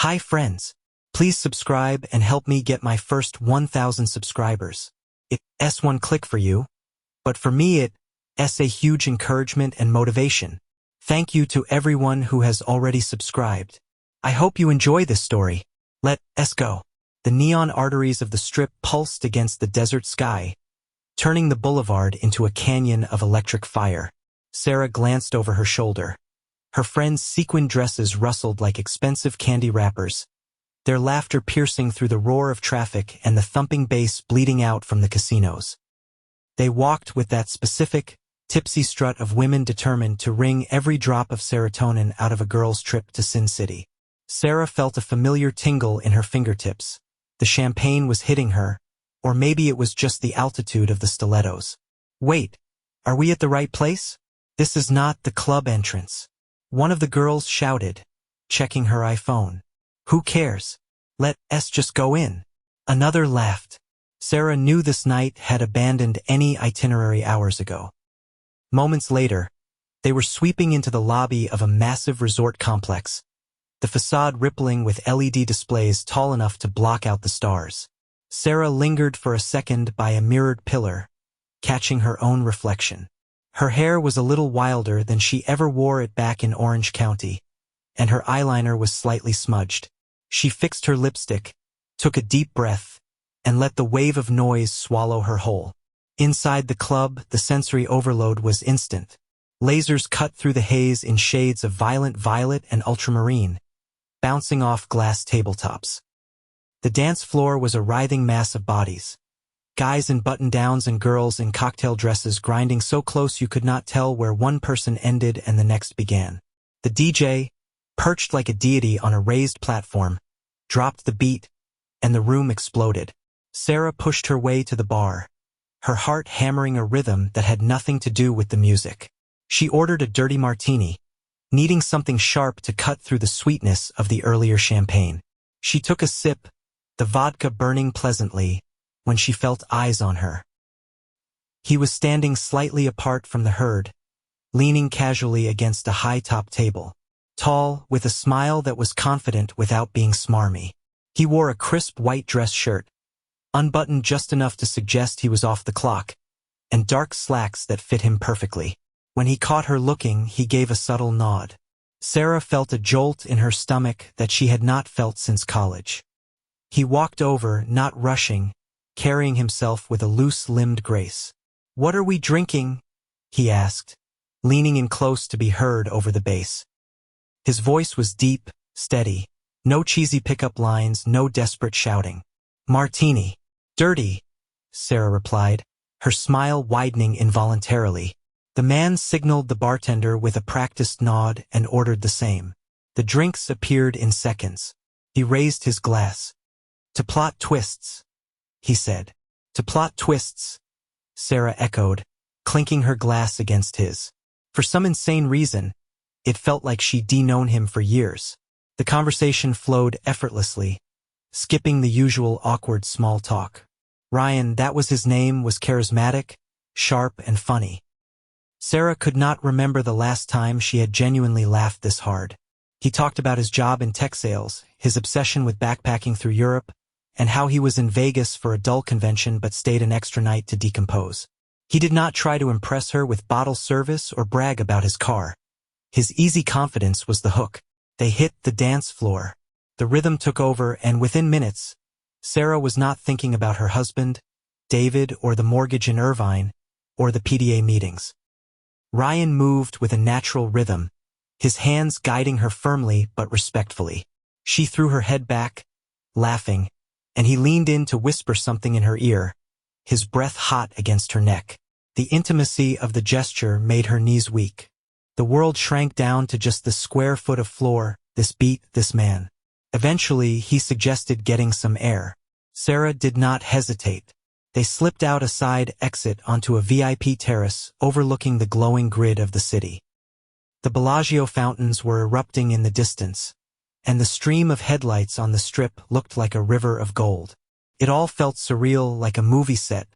Hi friends. Please subscribe and help me get my first 1,000 subscribers. It's one click for you, but for me it's a huge encouragement and motivation. Thank you to everyone who has already subscribed. I hope you enjoy this story. Let's go. The neon arteries of the strip pulsed against the desert sky, turning the boulevard into a canyon of electric fire. Sarah glanced over her shoulder. Her friends' sequin dresses rustled like expensive candy wrappers, their laughter piercing through the roar of traffic and the thumping bass bleeding out from the casinos. They walked with that specific, tipsy strut of women determined to wring every drop of serotonin out of a girl's trip to Sin City. Sarah felt a familiar tingle in her fingertips. The champagne was hitting her, or maybe it was just the altitude of the stilettos. Wait, are we at the right place? This is not the club entrance. One of the girls shouted, checking her iPhone. Who cares? Let's just go in. Another laughed. Sarah knew this night had abandoned any itinerary hours ago. Moments later, they were sweeping into the lobby of a massive resort complex, the facade rippling with LED displays tall enough to block out the stars. Sarah lingered for a second by a mirrored pillar, catching her own reflection. Her hair was a little wilder than she ever wore it back in Orange County, and her eyeliner was slightly smudged. She fixed her lipstick, took a deep breath, and let the wave of noise swallow her whole. Inside the club, the sensory overload was instant. Lasers cut through the haze in shades of violent violet and ultramarine, bouncing off glass tabletops. The dance floor was a writhing mass of bodies. Guys in button-downs and girls in cocktail dresses grinding so close you could not tell where one person ended and the next began. The DJ, perched like a deity on a raised platform, dropped the beat, and the room exploded. Sarah pushed her way to the bar, her heart hammering a rhythm that had nothing to do with the music. She ordered a dirty martini, needing something sharp to cut through the sweetness of the earlier champagne. She took a sip, the vodka burning pleasantly, when she felt eyes on her. He was standing slightly apart from the herd, leaning casually against a high-top table. Tall, with a smile that was confident without being smarmy. He wore a crisp white dress shirt, unbuttoned just enough to suggest he was off the clock, and dark slacks that fit him perfectly. When he caught her looking, he gave a subtle nod. Sarah felt a jolt in her stomach that she had not felt since college. He walked over, not rushing, carrying himself with a loose-limbed grace. "What are we drinking?" he asked, leaning in close to be heard over the bass. His voice was deep, steady. No cheesy pickup lines, no desperate shouting. "Martini." "Dirty," Sarah replied, her smile widening involuntarily. The man signaled the bartender with a practiced nod and ordered the same. The drinks appeared in seconds. He raised his glass. "To plot twists," he said. "To plot twists," Sarah echoed, clinking her glass against his. For some insane reason, it felt like she'd known him for years. The conversation flowed effortlessly, skipping the usual awkward small talk. Ryan, that was his name, was charismatic, sharp, and funny. Sarah could not remember the last time she had genuinely laughed this hard. He talked about his job in tech sales, his obsession with backpacking through Europe, and how he was in Vegas for a dull convention but stayed an extra night to decompose. He did not try to impress her with bottle service or brag about his car. His easy confidence was the hook. They hit the dance floor. The rhythm took over, and within minutes, Sarah was not thinking about her husband, David, or the mortgage in Irvine, or the PDA meetings. Ryan moved with a natural rhythm, his hands guiding her firmly but respectfully. She threw her head back, laughing, and he leaned in to whisper something in her ear, his breath hot against her neck. The intimacy of the gesture made her knees weak. The world shrank down to just the square foot of floor, this beat, this man. Eventually, he suggested getting some air. Sarah did not hesitate. They slipped out a side exit onto a VIP terrace overlooking the glowing grid of the city. The Bellagio fountains were erupting in the distance, and the stream of headlights on the strip looked like a river of gold. It all felt surreal, like a movie set.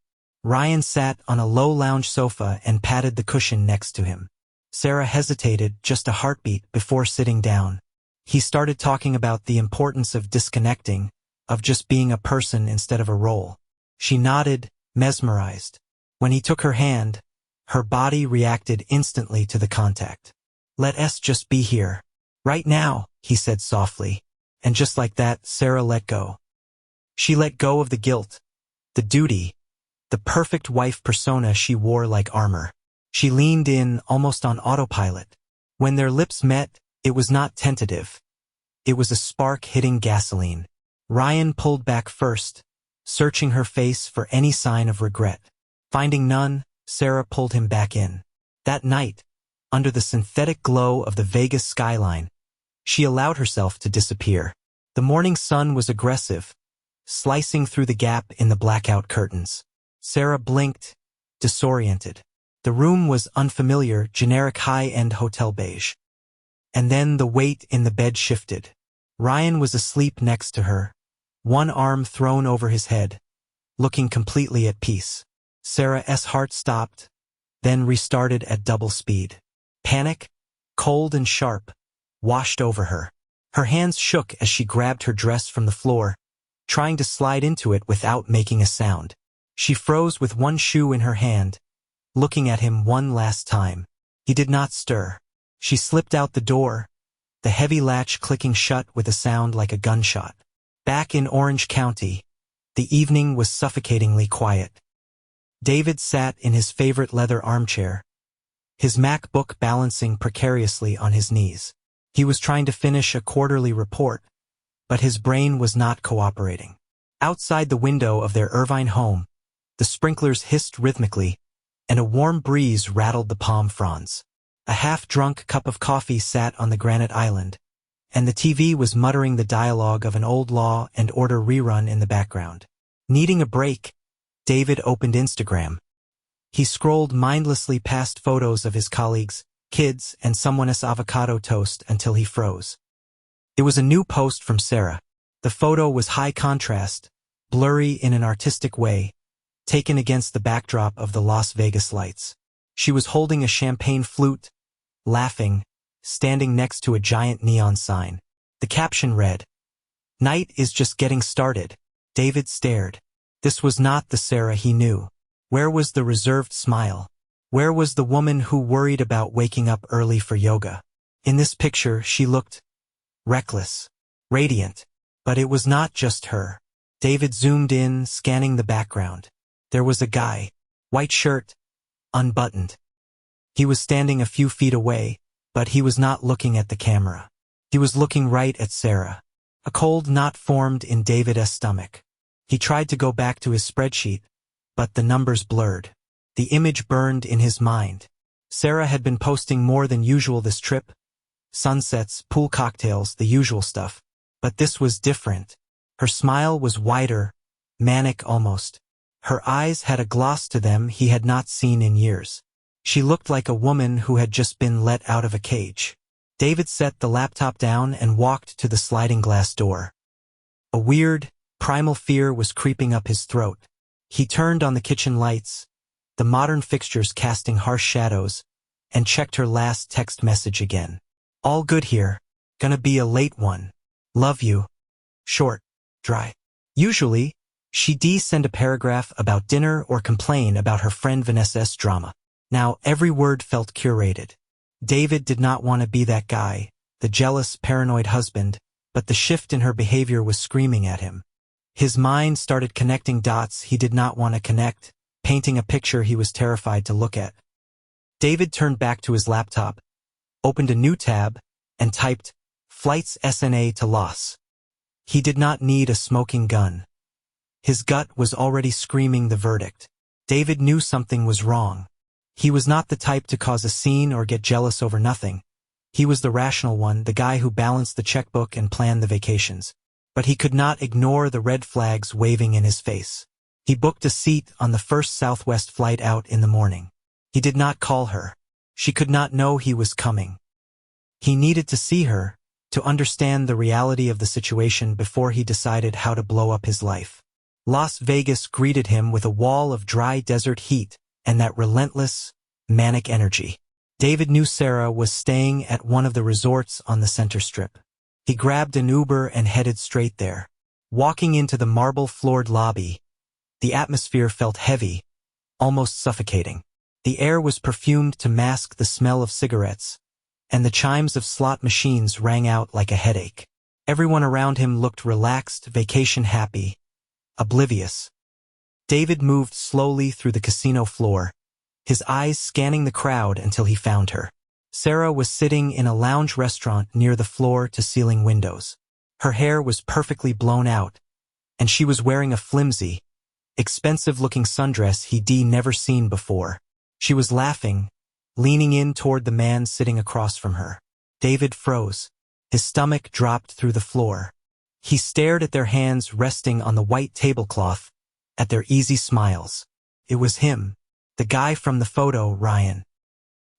Ryan sat on a low lounge sofa and patted the cushion next to him. Sarah hesitated just a heartbeat before sitting down. He started talking about the importance of disconnecting, of just being a person instead of a role. She nodded, mesmerized. When he took her hand, her body reacted instantly to the contact. "Let us just be here. Right now," he said softly. And just like that, Sarah let go. She let go of the guilt, the duty, the perfect wife persona she wore like armor. She leaned in, almost on autopilot. When their lips met, it was not tentative. It was a spark hitting gasoline. Ryan pulled back first, searching her face for any sign of regret. Finding none, Sarah pulled him back in. That night, under the synthetic glow of the Vegas skyline, she allowed herself to disappear. The morning sun was aggressive, slicing through the gap in the blackout curtains. Sarah blinked, disoriented. The room was unfamiliar, generic high-end hotel beige. And then the weight in the bed shifted. Ryan was asleep next to her, one arm thrown over his head, looking completely at peace. Sarah's heart stopped, then restarted at double speed. Panic, cold and sharp, washed over her. Her hands shook as she grabbed her dress from the floor, trying to slide into it without making a sound. She froze with one shoe in her hand, looking at him one last time. He did not stir. She slipped out the door, the heavy latch clicking shut with a sound like a gunshot. Back in Orange County, the evening was suffocatingly quiet. David sat in his favorite leather armchair, his MacBook balancing precariously on his knees. He was trying to finish a quarterly report, but his brain was not cooperating. Outside the window of their Irvine home, the sprinklers hissed rhythmically, and a warm breeze rattled the palm fronds. A half-drunk cup of coffee sat on the granite island, and the TV was muttering the dialogue of an old Law and Order rerun in the background. Needing a break, David opened Instagram. He scrolled mindlessly past photos of his colleagues, kids, and someone's avocado toast until he froze. It was a new post from Sarah. The photo was high contrast, blurry in an artistic way, taken against the backdrop of the Las Vegas lights. She was holding a champagne flute, laughing, standing next to a giant neon sign. The caption read, "Night is just getting started." David stared. This was not the Sarah he knew. Where was the reserved smile? Where was the woman who worried about waking up early for yoga? In this picture, she looked reckless, radiant. But it was not just her. David zoomed in, scanning the background. There was a guy, white shirt, unbuttoned. He was standing a few feet away, but he was not looking at the camera. He was looking right at Sarah. A cold knot formed in David's stomach. He tried to go back to his spreadsheet, but the numbers blurred. The image burned in his mind. Sarah had been posting more than usual this trip. Sunsets, pool cocktails, the usual stuff. But this was different. Her smile was wider, manic almost. Her eyes had a gloss to them he had not seen in years. She looked like a woman who had just been let out of a cage. David set the laptop down and walked to the sliding glass door. A weird, primal fear was creeping up his throat. He turned on the kitchen lights, the modern fixtures casting harsh shadows, and checked her last text message again. "All good here. Gonna be a late one. Love you." Short, dry. Usually, she'd send a paragraph about dinner or complain about her friend Vanessa's drama. Now every word felt curated. David did not want to be that guy, the jealous, paranoid husband, but the shift in her behavior was screaming at him. His mind started connecting dots he did not want to connect, painting a picture he was terrified to look at. David turned back to his laptop, opened a new tab, and typed, "Flights SNA to Los." He did not need a smoking gun. His gut was already screaming the verdict. David knew something was wrong. He was not the type to cause a scene or get jealous over nothing. He was the rational one, the guy who balanced the checkbook and planned the vacations. But he could not ignore the red flags waving in his face. He booked a seat on the first Southwest flight out in the morning. He did not call her. She could not know he was coming. He needed to see her, to understand the reality of the situation before he decided how to blow up his life. Las Vegas greeted him with a wall of dry desert heat and that relentless, manic energy. David knew Sarah was staying at one of the resorts on the center strip. He grabbed an Uber and headed straight there. Walking into the marble-floored lobby, the atmosphere felt heavy, almost suffocating. The air was perfumed to mask the smell of cigarettes, and the chimes of slot machines rang out like a headache. Everyone around him looked relaxed, vacation-happy, oblivious. David moved slowly through the casino floor, his eyes scanning the crowd until he found her. Sarah was sitting in a lounge restaurant near the floor-to-ceiling windows. Her hair was perfectly blown out, and she was wearing a flimsy, expensive-looking sundress he'd never seen before. She was laughing, leaning in toward the man sitting across from her. David froze. His stomach dropped through the floor. He stared at their hands resting on the white tablecloth, at their easy smiles. It was him, the guy from the photo, Ryan.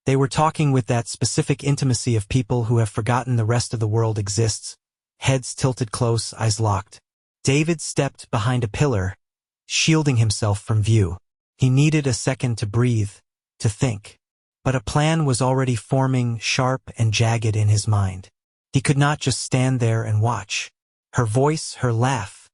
They were talking with that specific intimacy of people who have forgotten the rest of the world exists, heads tilted close, eyes locked. David stepped behind a pillar, shielding himself from view. He needed a second to breathe, to think. But a plan was already forming, sharp and jagged in his mind. He could not just stand there and watch. Her voice, her laugh.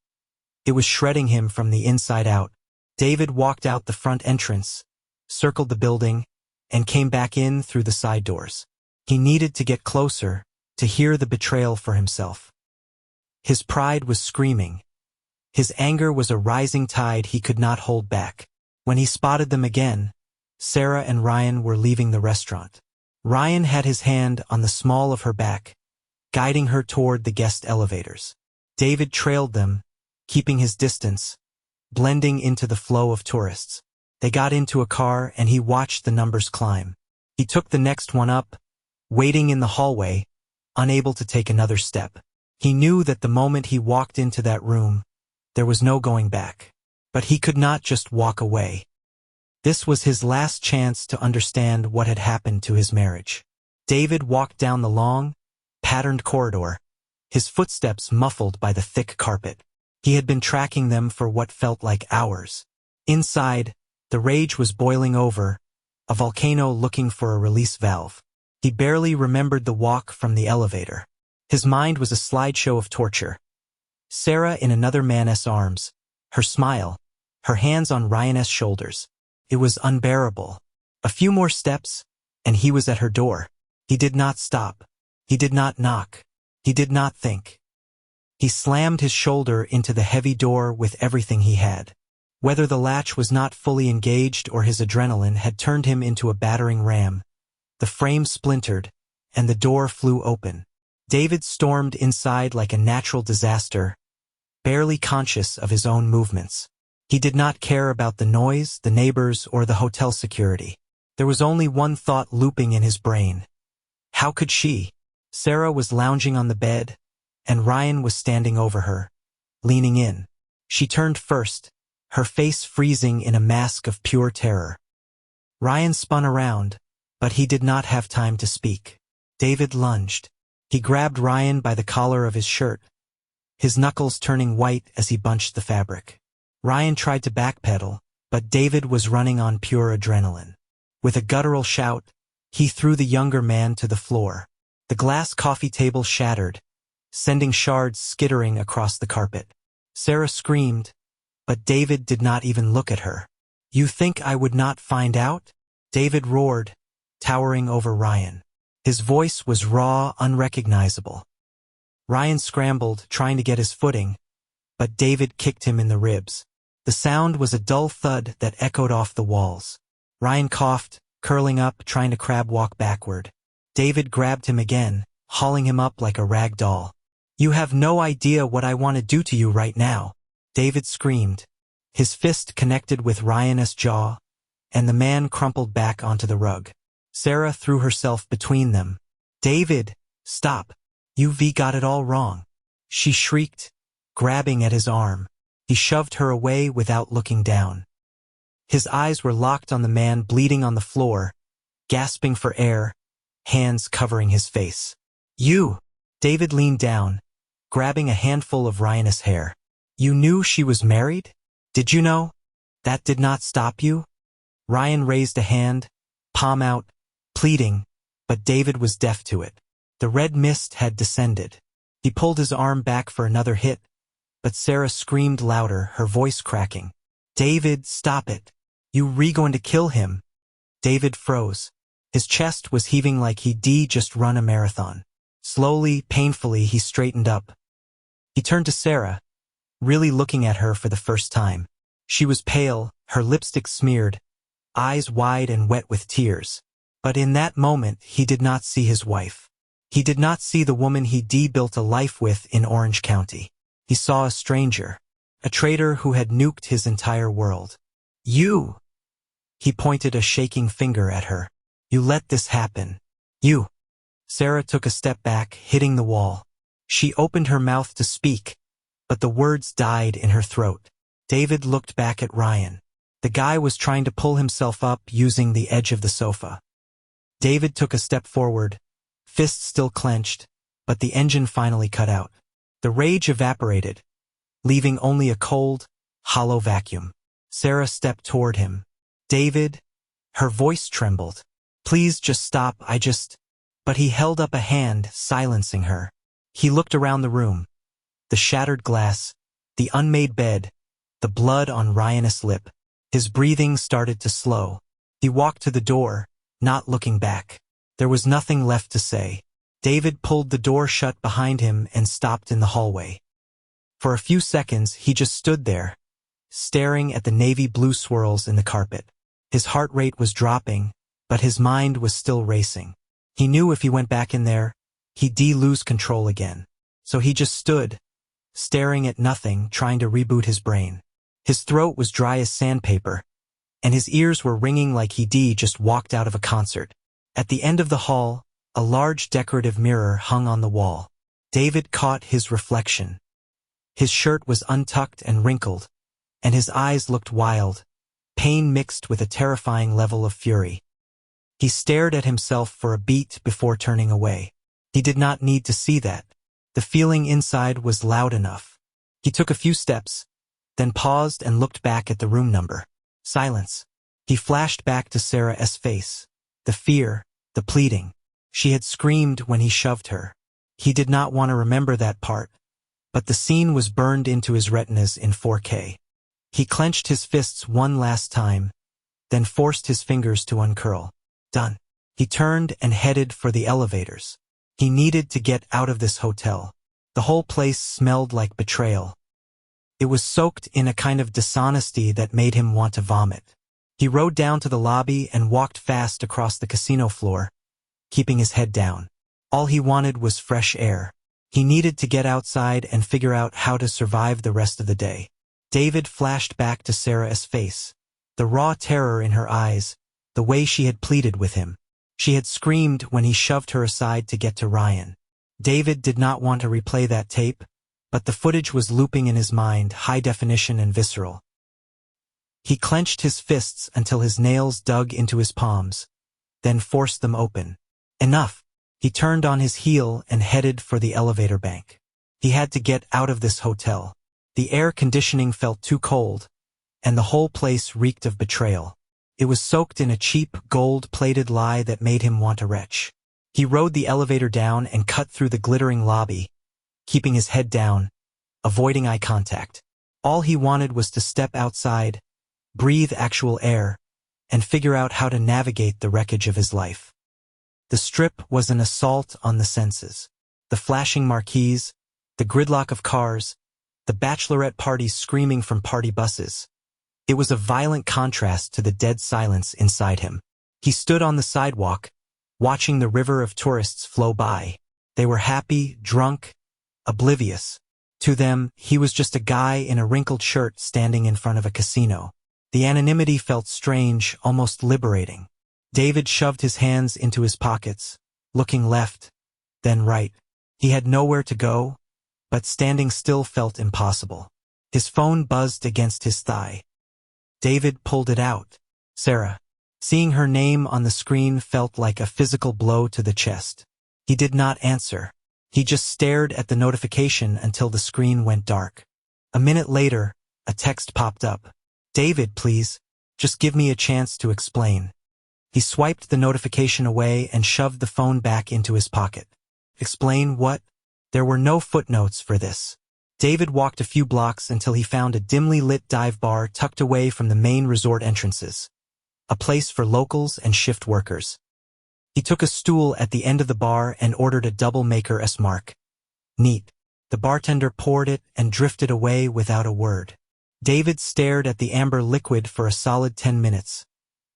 It was shredding him from the inside out. David walked out the front entrance, circled the building, and came back in through the side doors. He needed to get closer, to hear the betrayal for himself. His pride was screaming. His anger was a rising tide he could not hold back. When he spotted them again, Sarah and Ryan were leaving the restaurant. Ryan had his hand on the small of her back, guiding her toward the guest elevators. David trailed them, keeping his distance, blending into the flow of tourists. They got into a car and he watched the numbers climb. He took the next one up, waiting in the hallway, unable to take another step. He knew that the moment he walked into that room, there was no going back. But he could not just walk away. This was his last chance to understand what had happened to his marriage. David walked down the long, patterned corridor, his footsteps muffled by the thick carpet. He had been tracking them for what felt like hours. Inside, the rage was boiling over, a volcano looking for a release valve. He barely remembered the walk from the elevator. His mind was a slideshow of torture. Sarah in another man's arms, her smile, her hands on Ryan's shoulders. It was unbearable. A few more steps, and he was at her door. He did not stop. He did not knock. He did not think. He slammed his shoulder into the heavy door with everything he had. Whether the latch was not fully engaged or his adrenaline had turned him into a battering ram, the frame splintered, and the door flew open. David stormed inside like a natural disaster, barely conscious of his own movements. He did not care about the noise, the neighbors, or the hotel security. There was only one thought looping in his brain. How could she? Sarah was lounging on the bed, and Ryan was standing over her, leaning in. She turned first, her face freezing in a mask of pure terror. Ryan spun around, but he did not have time to speak. David lunged. He grabbed Ryan by the collar of his shirt, his knuckles turning white as he bunched the fabric. Ryan tried to backpedal, but David was running on pure adrenaline. With a guttural shout, he threw the younger man to the floor. The glass coffee table shattered, sending shards skittering across the carpet. Sarah screamed, but David did not even look at her. "You think I would not find out?" David roared, towering over Ryan. His voice was raw, unrecognizable. Ryan scrambled, trying to get his footing, but David kicked him in the ribs. The sound was a dull thud that echoed off the walls. Ryan coughed, curling up, trying to crab walk backward. David grabbed him again, hauling him up like a rag doll. "You have no idea what I want to do to you right now," David screamed. His fist connected with Ryan's jaw, and the man crumpled back onto the rug. Sarah threw herself between them. "David, stop. You've got it all wrong," she shrieked, grabbing at his arm. He shoved her away without looking down. His eyes were locked on the man bleeding on the floor, gasping for air, hands covering his face. "You!" David leaned down, grabbing a handful of Ryan's hair. "You knew she was married? Did you know? That did not stop you?" Ryan raised a hand, palm out, pleading, but David was deaf to it. The red mist had descended. He pulled his arm back for another hit, but Sarah screamed louder, her voice cracking. "David, stop it. You going to kill him." David froze. His chest was heaving like he'd just run a marathon. Slowly, painfully, he straightened up. He turned to Sarah, really looking at her for the first time. She was pale, her lipstick smeared, eyes wide and wet with tears. But in that moment, he did not see his wife. He did not see the woman he'd built a life with in Orange County. He saw a stranger, a traitor who had nuked his entire world. "You!" He pointed a shaking finger at her. "You let this happen. You!" Sarah took a step back, hitting the wall. She opened her mouth to speak, but the words died in her throat. David looked back at Ryan. The guy was trying to pull himself up using the edge of the sofa. David took a step forward, fists still clenched, but the engine finally cut out. The rage evaporated, leaving only a cold, hollow vacuum. Sarah stepped toward him. "David," her voice trembled. "Please just stop, But he held up a hand, silencing her. He looked around the room. The shattered glass, the unmade bed, the blood on Ryan's lip. His breathing started to slow. He walked to the door, not looking back. There was nothing left to say. David pulled the door shut behind him and stopped in the hallway. For a few seconds, he just stood there, staring at the navy blue swirls in the carpet. His heart rate was dropping, but his mind was still racing. He knew if he went back in there, he'd lose control again. So he just stood, staring at nothing, trying to reboot his brain. His throat was dry as sandpaper, and his ears were ringing like he'd just walked out of a concert. At the end of the hall, a large decorative mirror hung on the wall. David caught his reflection. His shirt was untucked and wrinkled, and his eyes looked wild, pain mixed with a terrifying level of fury. He stared at himself for a beat before turning away. He did not need to see that. The feeling inside was loud enough. He took a few steps, then paused and looked back at the room number. Silence. He flashed back to Sarah's face. The fear, the pleading. She had screamed when he shoved her. He did not want to remember that part, but the scene was burned into his retinas in 4K. He clenched his fists one last time, then forced his fingers to uncurl. Done. He turned and headed for the elevators. He needed to get out of this hotel. The whole place smelled like betrayal. It was soaked in a kind of dishonesty that made him want to vomit. He rode down to the lobby and walked fast across the casino floor, keeping his head down. All he wanted was fresh air. He needed to get outside and figure out how to survive the rest of the day. David flashed back to Sarah's face, the raw terror in her eyes, the way she had pleaded with him. She had screamed when he shoved her aside to get to Ryan. David did not want to replay that tape, but the footage was looping in his mind, high definition and visceral. He clenched his fists until his nails dug into his palms, then forced them open. Enough! He turned on his heel and headed for the elevator bank. He had to get out of this hotel. The air conditioning felt too cold, and the whole place reeked of betrayal. It was soaked in a cheap, gold-plated lie that made him want to retch. He rode the elevator down and cut through the glittering lobby, keeping his head down, avoiding eye contact. All he wanted was to step outside, breathe actual air, and figure out how to navigate the wreckage of his life. The strip was an assault on the senses. The flashing marquees, the gridlock of cars, the bachelorette parties screaming from party buses. It was a violent contrast to the dead silence inside him. He stood on the sidewalk, watching the river of tourists flow by. They were happy, drunk, oblivious. To them, he was just a guy in a wrinkled shirt standing in front of a casino. The anonymity felt strange, almost liberating. David shoved his hands into his pockets, looking left, then right. He had nowhere to go, but standing still felt impossible. His phone buzzed against his thigh. David pulled it out. Sarah. Seeing her name on the screen felt like a physical blow to the chest. He did not answer. He just stared at the notification until the screen went dark. A minute later, a text popped up. David, please. Just give me a chance to explain. He swiped the notification away and shoved the phone back into his pocket. Explain what? There were no footnotes for this. David walked a few blocks until he found a dimly lit dive bar tucked away from the main resort entrances, a place for locals and shift workers. He took a stool at the end of the bar and ordered a double Maker S Mark. Neat. The bartender poured it and drifted away without a word. David stared at the amber liquid for a solid 10 minutes,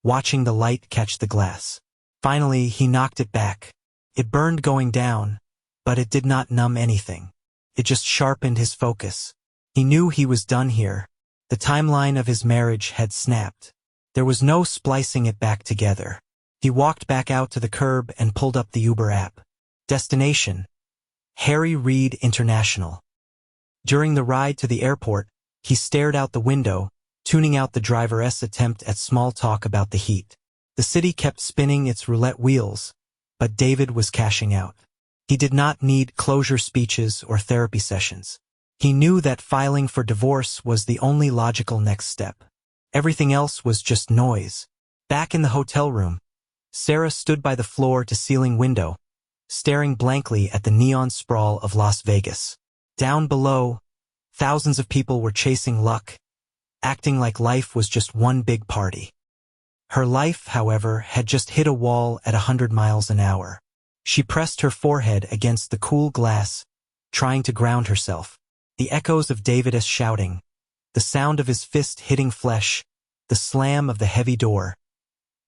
watching the light catch the glass. Finally, he knocked it back. It burned going down, but it did not numb anything. It just sharpened his focus. He knew he was done here. The timeline of his marriage had snapped. There was no splicing it back together. He walked back out to the curb and pulled up the Uber app. Destination: Harry Reid International. During the ride to the airport, he stared out the window, tuning out the driver's attempt at small talk about the heat. The city kept spinning its roulette wheels, but David was cashing out. He did not need closure speeches or therapy sessions. He knew that filing for divorce was the only logical next step. Everything else was just noise. Back in the hotel room, Sarah stood by the floor-to-ceiling window, staring blankly at the neon sprawl of Las Vegas. Down below, thousands of people were chasing luck, acting like life was just one big party. Her life, however, had just hit a wall at 100 miles an hour. She pressed her forehead against the cool glass, trying to ground herself. The echoes of David's shouting, the sound of his fist hitting flesh, the slam of the heavy door.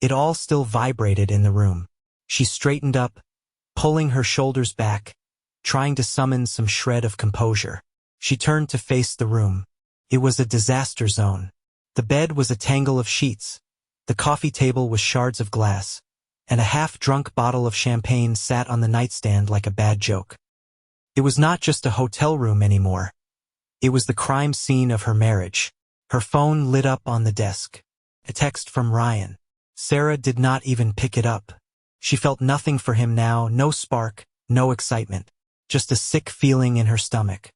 It all still vibrated in the room. She straightened up, pulling her shoulders back, trying to summon some shred of composure. She turned to face the room. It was a disaster zone. The bed was a tangle of sheets. The coffee table was shards of glass, and a half-drunk bottle of champagne sat on the nightstand like a bad joke. It was not just a hotel room anymore. It was the crime scene of her marriage. Her phone lit up on the desk. A text from Ryan. Sarah did not even pick it up. She felt nothing for him now, no spark, no excitement, just a sick feeling in her stomach.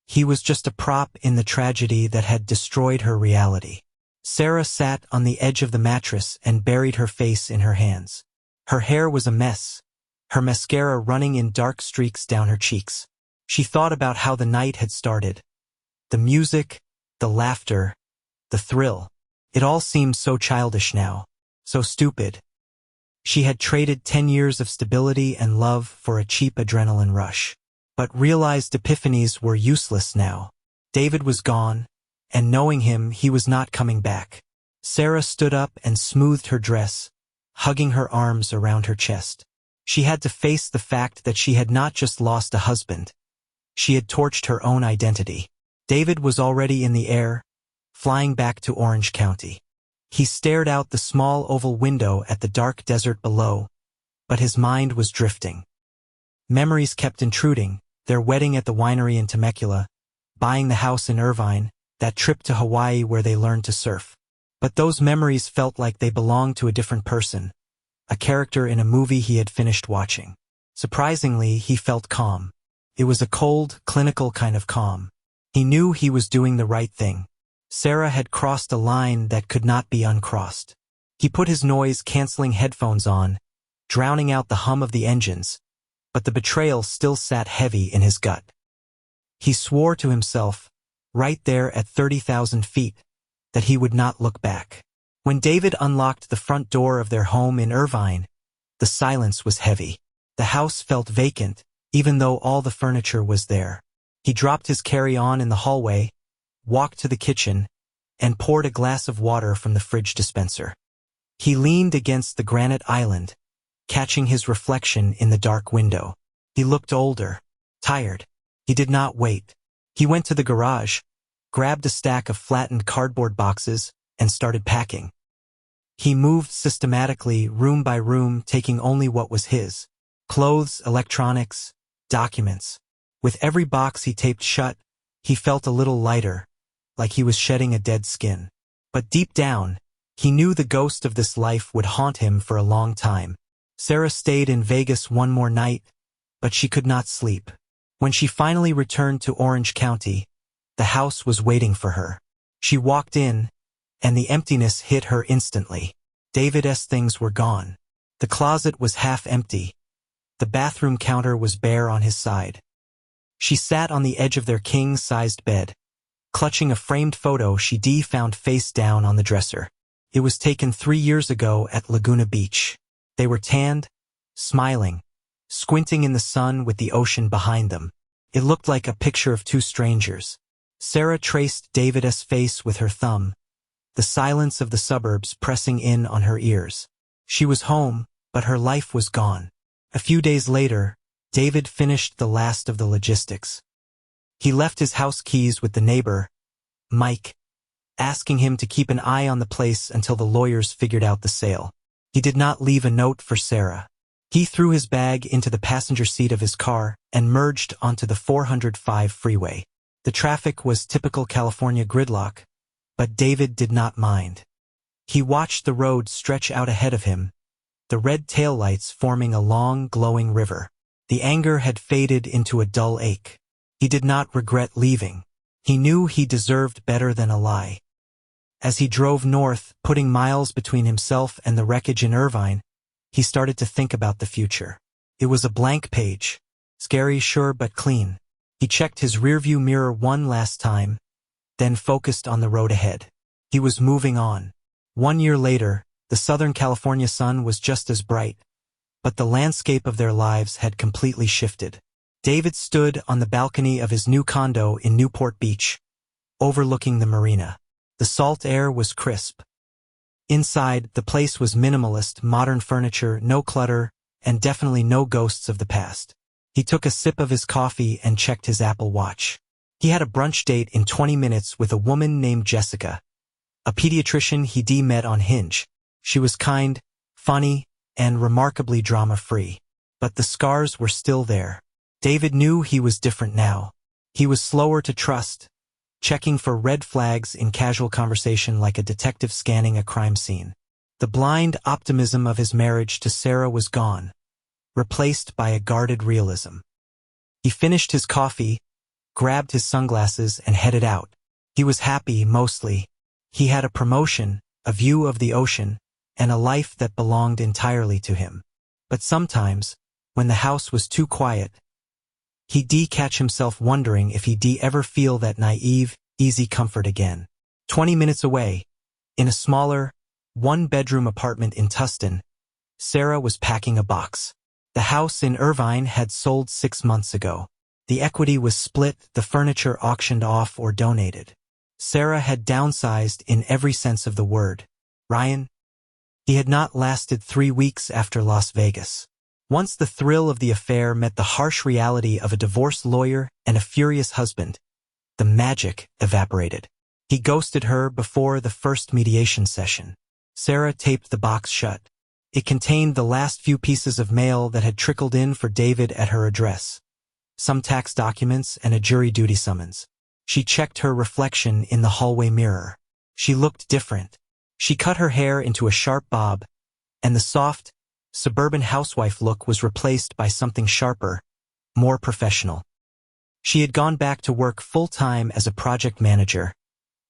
He was just a prop in the tragedy that had destroyed her reality. Sarah sat on the edge of the mattress and buried her face in her hands. Her hair was a mess, her mascara running in dark streaks down her cheeks. She thought about how the night had started. The music, the laughter, the thrill. It all seemed so childish now, so stupid. She had traded 10 years of stability and love for a cheap adrenaline rush. But realized epiphanies were useless now. David was gone, and knowing him, he was not coming back. Sarah stood up and smoothed her dress, hugging her arms around her chest. She had to face the fact that she had not just lost a husband. She had torched her own identity. David was already in the air, flying back to Orange County. He stared out the small oval window at the dark desert below, but his mind was drifting. Memories kept intruding, their wedding at the winery in Temecula, buying the house in Irvine, that trip to Hawaii where they learned to surf. But those memories felt like they belonged to a different person, a character in a movie he had finished watching. Surprisingly, he felt calm. It was a cold, clinical kind of calm. He knew he was doing the right thing. Sarah had crossed a line that could not be uncrossed. He put his noise-canceling headphones on, drowning out the hum of the engines, but the betrayal still sat heavy in his gut. He swore to himself, right there at 30,000 feet, that he would not look back. When David unlocked the front door of their home in Irvine, the silence was heavy. The house felt vacant, even though all the furniture was there. He dropped his carry-on in the hallway, walked to the kitchen, and poured a glass of water from the fridge dispenser. He leaned against the granite island, catching his reflection in the dark window. He looked older, tired. He did not wait. He went to the garage, grabbed a stack of flattened cardboard boxes, and started packing. He moved systematically, room by room, taking only what was his: clothes, electronics, documents. With every box he taped shut, he felt a little lighter, like he was shedding a dead skin. But deep down, he knew the ghost of this life would haunt him for a long time. Sarah stayed in Vegas one more night, but she could not sleep. When she finally returned to Orange County, the house was waiting for her. She walked in, and the emptiness hit her instantly. David's things were gone. The closet was half empty. The bathroom counter was bare on his side. She sat on the edge of their king-sized bed. Clutching a framed photo she found face down on the dresser. It was taken 3 years ago at Laguna Beach. They were tanned, smiling, squinting in the sun with the ocean behind them. It looked like a picture of two strangers. Sarah traced David's face with her thumb, the silence of the suburbs pressing in on her ears. She was home, but her life was gone. A few days later, David finished the last of the logistics. He left his house keys with the neighbor, Mike, asking him to keep an eye on the place until the lawyers figured out the sale. He did not leave a note for Sarah. He threw his bag into the passenger seat of his car and merged onto the 405 freeway. The traffic was typical California gridlock, but David did not mind. He watched the road stretch out ahead of him, the red taillights forming a long, glowing river. The anger had faded into a dull ache. He did not regret leaving. He knew he deserved better than a lie. As he drove north, putting miles between himself and the wreckage in Irvine, he started to think about the future. It was a blank page. Scary, sure, but clean. He checked his rearview mirror one last time, then focused on the road ahead. He was moving on. 1 year later, the Southern California sun was just as bright, but the landscape of their lives had completely shifted. David stood on the balcony of his new condo in Newport Beach, overlooking the marina. The salt air was crisp. Inside, the place was minimalist, modern furniture, no clutter, and definitely no ghosts of the past. He took a sip of his coffee and checked his Apple Watch. He had a brunch date in 20 minutes with a woman named Jessica, a pediatrician he met on Hinge. She was kind, funny, and remarkably drama-free. But the scars were still there. David knew he was different now. He was slower to trust, checking for red flags in casual conversation like a detective scanning a crime scene. The blind optimism of his marriage to Sarah was gone, replaced by a guarded realism. He finished his coffee, grabbed his sunglasses, and headed out. He was happy, mostly. He had a promotion, a view of the ocean, and a life that belonged entirely to him. But sometimes, when the house was too quiet, he'd catch himself wondering if he'd ever feel that naive, easy comfort again. 20 minutes away, in a smaller, one-bedroom apartment in Tustin, Sarah was packing a box. The house in Irvine had sold 6 months ago. The equity was split, the furniture auctioned off or donated. Sarah had downsized in every sense of the word. Ryan? He had not lasted 3 weeks after Las Vegas. Once the thrill of the affair met the harsh reality of a divorced lawyer and a furious husband, the magic evaporated. He ghosted her before the first mediation session. Sarah taped the box shut. It contained the last few pieces of mail that had trickled in for David at her address, some tax documents and a jury duty summons. She checked her reflection in the hallway mirror. She looked different. She cut her hair into a sharp bob, and the soft, suburban housewife look was replaced by something sharper, more professional. She had gone back to work full-time as a project manager,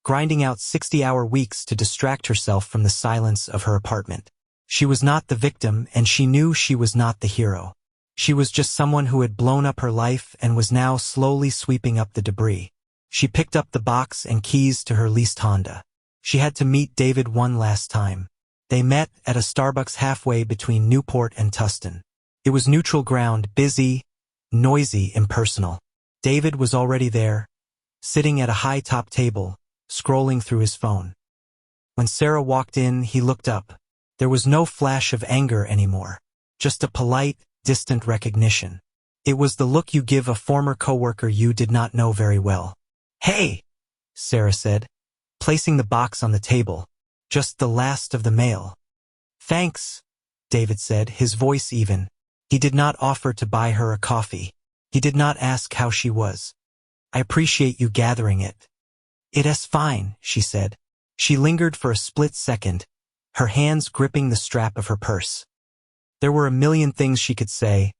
grinding out 60-hour weeks to distract herself from the silence of her apartment. She was not the victim, and she knew she was not the hero. She was just someone who had blown up her life and was now slowly sweeping up the debris. She picked up the box and keys to her leased Honda. She had to meet David one last time. They met at a Starbucks halfway between Newport and Tustin. It was neutral ground, busy, noisy, impersonal. David was already there, sitting at a high-top table, scrolling through his phone. When Sarah walked in, he looked up. There was no flash of anger anymore, just a polite, distant recognition. It was the look you give a former coworker you did not know very well. "Hey," Sarah said, placing the box on the table. "Just the last of the mail." "Thanks," David said, his voice even. He did not offer to buy her a coffee. He did not ask how she was. "I appreciate you gathering it." "It's fine," she said. She lingered for a split second, her hands gripping the strap of her purse. There were a million things she could say.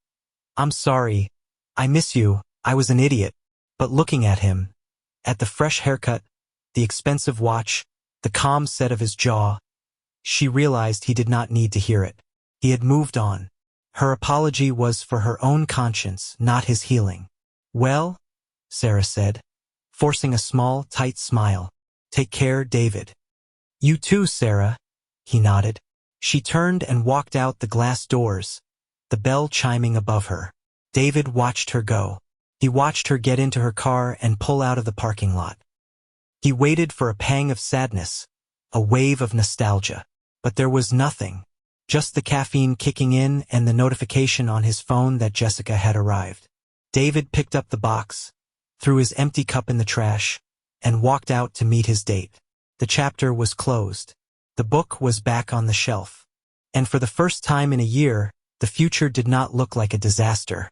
"I'm sorry. I miss you. I was an idiot." But looking at him, at the fresh haircut, the expensive watch, the calm set of his jaw, she realized he did not need to hear it. He had moved on. Her apology was for her own conscience, not his healing. Well, Sarah said, forcing a small, tight smile. Take care, David. You too, Sarah, he nodded. She turned and walked out the glass doors, the bell chiming above her. David watched her go. He watched her get into her car and pull out of the parking lot. He waited for a pang of sadness, a wave of nostalgia. But there was nothing, just the caffeine kicking in and the notification on his phone that Jessica had arrived. David picked up the box, threw his empty cup in the trash, and walked out to meet his date. The chapter was closed. The book was back on the shelf. And for the first time in a year, the future did not look like a disaster.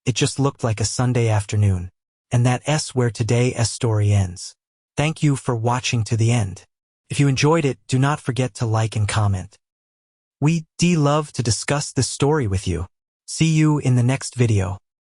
It just looked like a Sunday afternoon. And that's where today's story ends. Thank you for watching to the end. If you enjoyed it, do not forget to like and comment. We'd love to discuss this story with you. See you in the next video.